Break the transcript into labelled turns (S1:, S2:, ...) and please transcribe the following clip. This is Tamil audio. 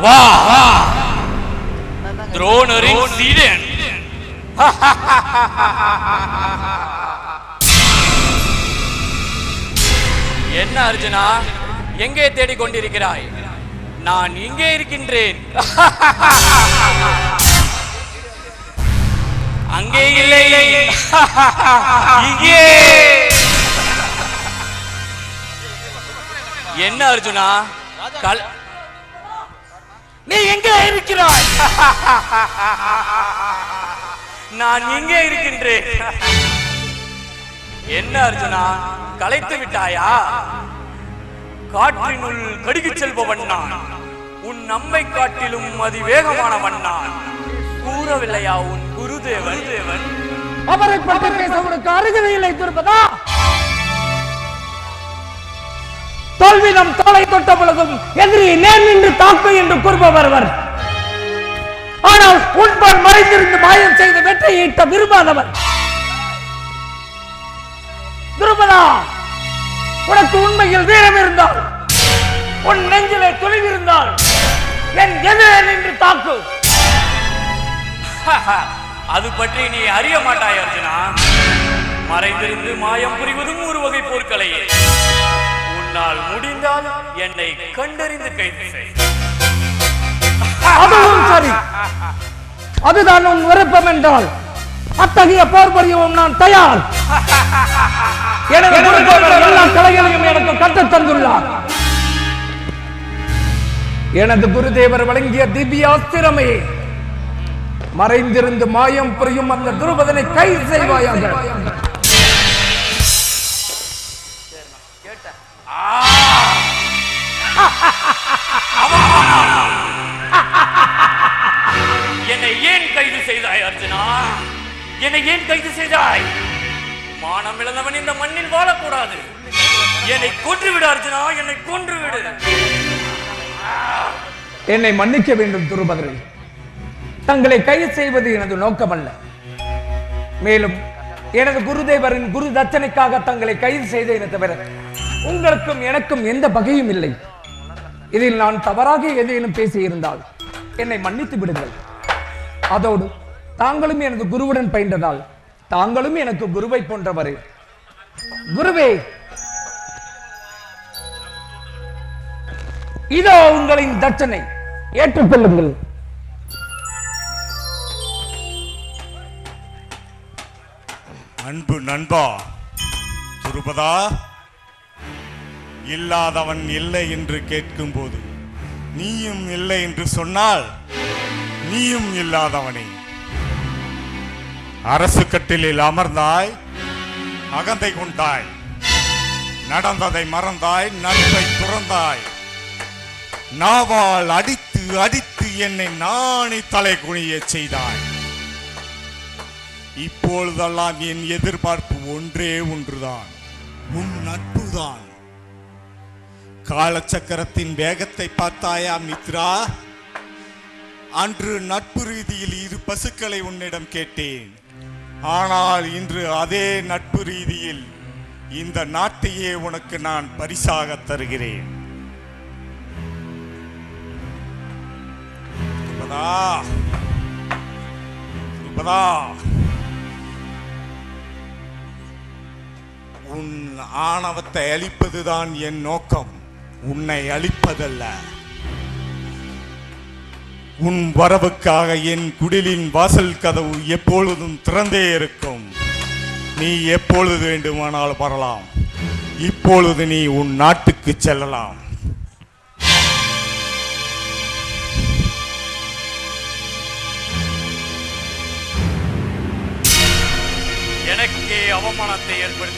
S1: வா துரோணரின் சீடன். என்ன அர்ஜுனா, எங்கே தேடிக் கொண்டிருக்கிறாய்? நான் இங்கே இருக்கின்றேன். அங்கே இல்லை, இங்கே. என்ன அர்ஜுனா, நீ எங்கே இருக்கிறாய்? நான் இங்கே இருக்கின்றேன். என்ன அர்ஜுனா, களைத்து விட்டாயா? காற்றினுள் கடுகு செல்பவன் நான், உன் நம்மை காட்டிலும் அதிவேகமானவன் நான். கூறவில்லையா உன் குருதேவன்?
S2: அவரை பற்றி பேச உனக்கு அருகதை இல்லை துருபதா. தோல்வினம் தோலை தொட்ட பொழுதும் எதிரியை நேர் நின்று தாக்கு என்று கூறுபவர் அவர். ஆனால் உன்பால் மறைந்திருந்து மாயம் செய்து வெற்றியை ஈட்ட விரும்பாதவர் துருபதா. உனக்கு உண்மையில் வீரம் இருந்தால், உன் நெஞ்சிலே துணிவு இருந்தால், என் எதிரே நின்று தாக்கு.
S1: அது பற்றி நீ அறிய மாட்டாய் அர்ஜுனா. மறைந்திருந்து மாயம் புரிவதும் ஒரு வகை போர்க்கலையே. உன்னால் முடிந்தால் என்னை கண்டறிந்து கைது செய்.
S2: அதுவும் சரி, அதுதான் உன் விருப்பம் என்றால் அத்தகைய போர் புரியவும் நான் தயார். எல்லா கலைகளையும் எனக்கு கற்றுத் தந்துள்ளார். எனது குருதேவர் வழங்கிய திவ்ய அஸ்திரமே, மறைந்திருந்து மாயம் புரியும் அந்த துருபதனை கைது செய்வாயாக.
S1: என்னை ஏன் கைது செய்தாய் அர்ஜுனா? என்னை ஏன் கைது செய்தாய்? மானம் இழந்தவன் இந்த மண்ணில் வாழக்கூடாது. என்னை கொன்றுவிடு அர்ஜுனா, என்னை கொன்றுவிடு.
S2: என்னை மன்னிக்க வேண்டும் துருபதரே. தங்களை கைது செய்வது எனது நோக்கமல்ல. மேலும் எனது குருதேவரின் குரு தட்சணைக்காக தங்களை கைது செய்தேனே தவிர உங்களுக்கும் எனக்கும் எந்த பகையும் இல்லை. இதில் நான் தவறாக ஏதேனும் பேசியிருந்தால் என்னை மன்னித்து விடுங்கள். அதோடு தாங்களும் எனது குருவுடன் பயின்றதால் தாங்களும் எனக்கு குருவை போன்றவரே. குருவே, இதோ உங்களின் தட்சணை, ஏற்றுக்கொள்ளுங்கள்.
S3: அன்பு நண்பா துருபதா, இல்லாதவன் இல்லை என்று கேட்கும் போது நீயும் இல்லை என்று சொன்னால் நீயும் இல்லாதவனே. அரசு கட்டிலில் அமர்ந்தாய், அகந்தை கொண்டாய், நடந்ததை மறந்தாய், நட்பை துறந்தாய். நாவால் அடித்து அடித்து என்னை நாணி தலை குனிய செய்தாய். இப்பொழுதெல்லாம் என் எதிர்பார்ப்பு ஒன்றே ஒன்றுதான், உன் நட்புதான். காலச்சக்கரத்தின் வேகத்தை பார்த்தாயா மித்ரா? அன்று நட்பு ரீதியில் 2 பசுக்களை உன்னிடம் கேட்டேன். ஆனால் இன்று அதே நட்பு ரீதியில் இந்த நாட்டையே உனக்கு நான் பரிசாக தருகிறேன். உன் ஆணவத்தை அழிப்பதுதான் என் நோக்கம், உன்னை அழிப்பதல்ல. உன் வரவுக்காக என் குடிலின் வாசல் கதவு எப்பொழுதும் திறந்தே இருக்கும். நீ எப்பொழுது வேண்டுமானால் வரலாம். இப்பொழுது நீ உன் நாட்டுக்கு செல்லலாம்.
S1: எனக்கே அவமானத்தை ஏற்படுத்தி